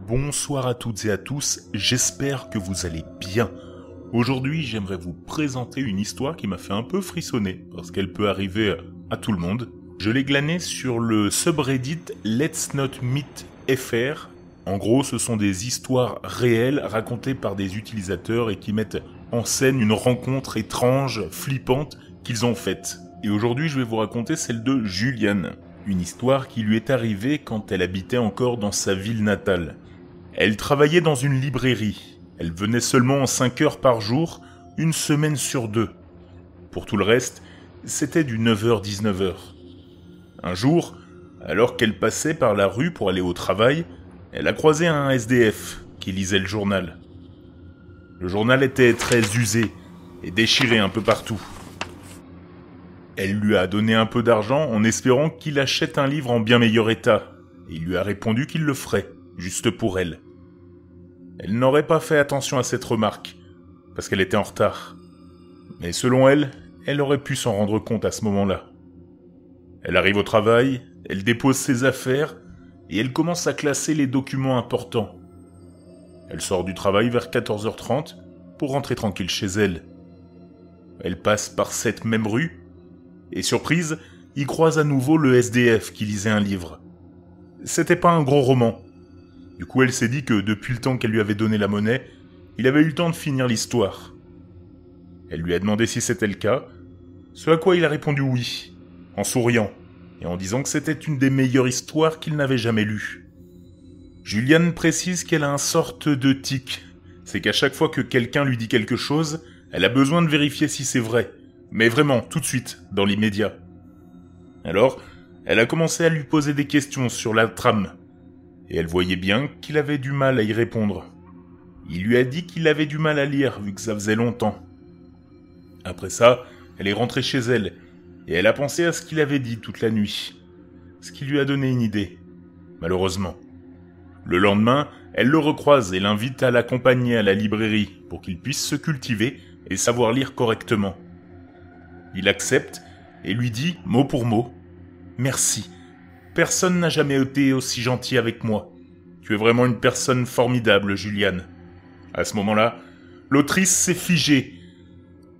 Bonsoir à toutes et à tous, j'espère que vous allez bien. Aujourd'hui, j'aimerais vous présenter une histoire qui m'a fait un peu frissonner, parce qu'elle peut arriver à tout le monde. Je l'ai glanée sur le subreddit Let's Not Meet FR. En gros, ce sont des histoires réelles racontées par des utilisateurs et qui mettent en scène une rencontre étrange, flippante qu'ils ont faite. Et aujourd'hui, je vais vous raconter celle de Juliane. Une histoire qui lui est arrivée quand elle habitait encore dans sa ville natale. Elle travaillait dans une librairie. Elle venait seulement en 5 heures par jour, une semaine sur 2. Pour tout le reste, c'était du 9h-19h. Un jour, alors qu'elle passait par la rue pour aller au travail, elle a croisé un SDF qui lisait le journal. Le journal était très usé et déchiré un peu partout. Elle lui a donné un peu d'argent en espérant qu'il achète un livre en bien meilleur état, et il lui a répondu qu'il le ferait, juste pour elle. Elle n'aurait pas fait attention à cette remarque, parce qu'elle était en retard. Mais selon elle, elle aurait pu s'en rendre compte à ce moment-là. Elle arrive au travail, elle dépose ses affaires, et elle commence à classer les documents importants. Elle sort du travail vers 14h30 pour rentrer tranquille chez elle. Elle passe par cette même rue, et surprise, il croise à nouveau le SDF qui lisait un livre. C'était pas un gros roman. Du coup, elle s'est dit que depuis le temps qu'elle lui avait donné la monnaie, il avait eu le temps de finir l'histoire. Elle lui a demandé si c'était le cas, ce à quoi il a répondu oui, en souriant, et en disant que c'était une des meilleures histoires qu'il n'avait jamais lues. Juliane précise qu'elle a un sorte de tic. C'est qu'à chaque fois que quelqu'un lui dit quelque chose, elle a besoin de vérifier si c'est vrai. Mais vraiment, tout de suite, dans l'immédiat. Alors, elle a commencé à lui poser des questions sur la trame. Et elle voyait bien qu'il avait du mal à y répondre. Il lui a dit qu'il avait du mal à lire, vu que ça faisait longtemps. Après ça, elle est rentrée chez elle, et elle a pensé à ce qu'il avait dit toute la nuit. Ce qui lui a donné une idée, malheureusement. Le lendemain, elle le recroise et l'invite à l'accompagner à la librairie, pour qu'il puisse se cultiver et savoir lire correctement. Il accepte et lui dit, mot pour mot, « Merci. Personne n'a jamais été aussi gentil avec moi. Tu es vraiment une personne formidable, Juliane. » À ce moment-là, l'autrice s'est figée.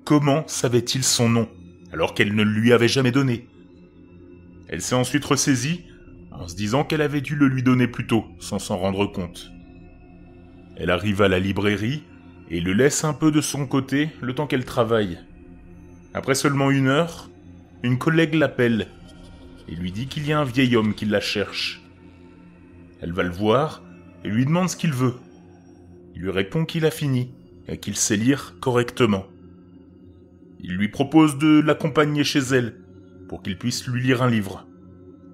Comment savait-il son nom, alors qu'elle ne lui avait jamais donné? Elle s'est ensuite ressaisie, en se disant qu'elle avait dû le lui donner plus tôt, sans s'en rendre compte. Elle arrive à la librairie et le laisse un peu de son côté le temps qu'elle travaille. Après seulement 1 heure, une collègue l'appelle et lui dit qu'il y a un vieil homme qui la cherche. Elle va le voir et lui demande ce qu'il veut. Il lui répond qu'il a fini et qu'il sait lire correctement. Il lui propose de l'accompagner chez elle pour qu'il puisse lui lire un livre.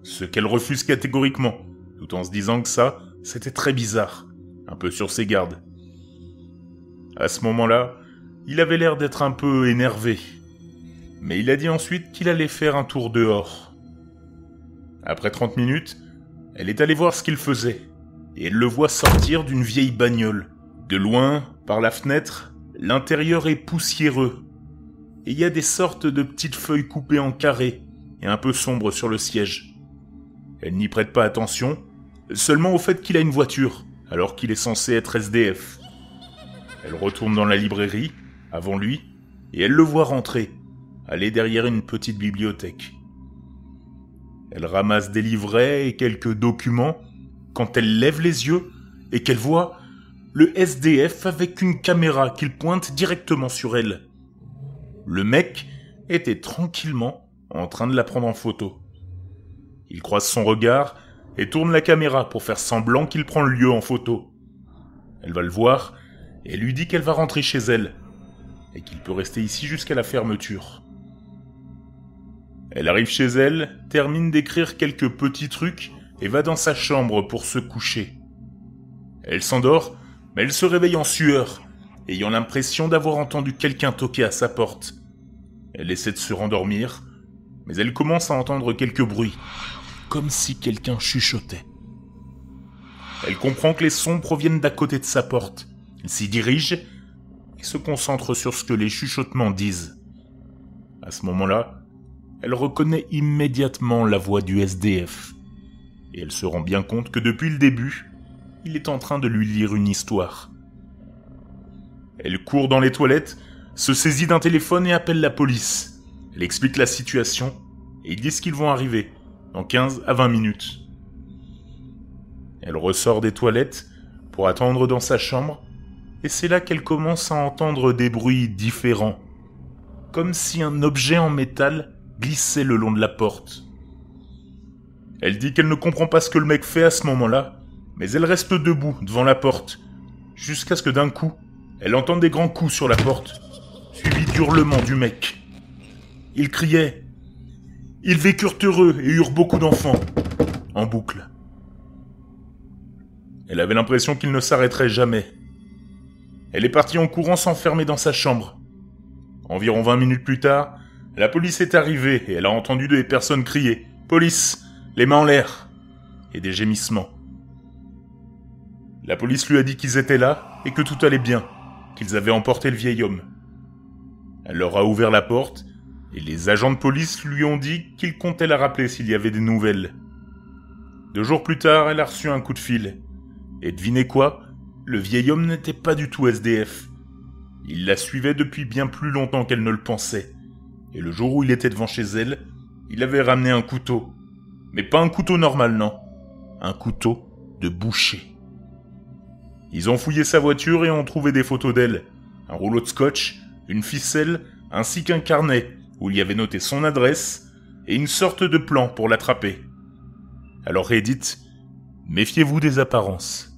Ce qu'elle refuse catégoriquement, tout en se disant que ça, c'était très bizarre, un peu sur ses gardes. À ce moment-là, il avait l'air d'être un peu énervé. Mais il a dit ensuite qu'il allait faire un tour dehors. Après 30 minutes, elle est allée voir ce qu'il faisait, et elle le voit sortir d'une vieille bagnole. De loin, par la fenêtre, l'intérieur est poussiéreux, et il y a des sortes de petites feuilles coupées en carrés, et un peu sombres sur le siège. Elle n'y prête pas attention, seulement au fait qu'il a une voiture, alors qu'il est censé être SDF. Elle retourne dans la librairie, avant lui, et elle le voit rentrer, aller derrière une petite bibliothèque. Elle ramasse des livrets et quelques documents quand elle lève les yeux et qu'elle voit le SDF avec une caméra qu'il pointe directement sur elle. Le mec était tranquillement en train de la prendre en photo. Il croise son regard et tourne la caméra pour faire semblant qu'il prend le lieu en photo. Elle va le voir et lui dit qu'elle va rentrer chez elle et qu'il peut rester ici jusqu'à la fermeture. Elle arrive chez elle, termine d'écrire quelques petits trucs et va dans sa chambre pour se coucher. Elle s'endort, mais elle se réveille en sueur, ayant l'impression d'avoir entendu quelqu'un toquer à sa porte. Elle essaie de se rendormir, mais elle commence à entendre quelques bruits, comme si quelqu'un chuchotait. Elle comprend que les sons proviennent d'à côté de sa porte. Elle s'y dirige et se concentre sur ce que les chuchotements disent. À ce moment-là, elle reconnaît immédiatement la voix du SDF. Et elle se rend bien compte que depuis le début, il est en train de lui lire une histoire. Elle court dans les toilettes, se saisit d'un téléphone et appelle la police. Elle explique la situation et ils disent qu'ils vont arriver dans 15 à 20 minutes. Elle ressort des toilettes pour attendre dans sa chambre et c'est là qu'elle commence à entendre des bruits différents, comme si un objet en métal glissait le long de la porte. Elle dit qu'elle ne comprend pas ce que le mec fait à ce moment-là, mais elle reste debout devant la porte, jusqu'à ce que d'un coup, elle entende des grands coups sur la porte, suivis d'hurlements du mec. Il criait « Ils vécurent heureux et eurent beaucoup d'enfants » en boucle. Elle avait l'impression qu'il ne s'arrêterait jamais. Elle est partie en courant s'enfermer dans sa chambre. Environ 20 minutes plus tard, la police est arrivée et elle a entendu des personnes crier « Police, les mains en l'air !» et des gémissements. La police lui a dit qu'ils étaient là et que tout allait bien, qu'ils avaient emporté le vieil homme. Elle leur a ouvert la porte et les agents de police lui ont dit qu'ils comptaient la rappeler s'il y avait des nouvelles. 2 jours plus tard, elle a reçu un coup de fil. Et devinez quoi ? Le vieil homme n'était pas du tout SDF. Il la suivait depuis bien plus longtemps qu'elle ne le pensait. Et le jour où il était devant chez elle, il avait ramené un couteau. Mais pas un couteau normal, non. Un couteau de boucher. Ils ont fouillé sa voiture et ont trouvé des photos d'elle. Un rouleau de scotch, une ficelle, ainsi qu'un carnet où il y avait noté son adresse et une sorte de plan pour l'attraper. Alors Reddit, méfiez-vous des apparences.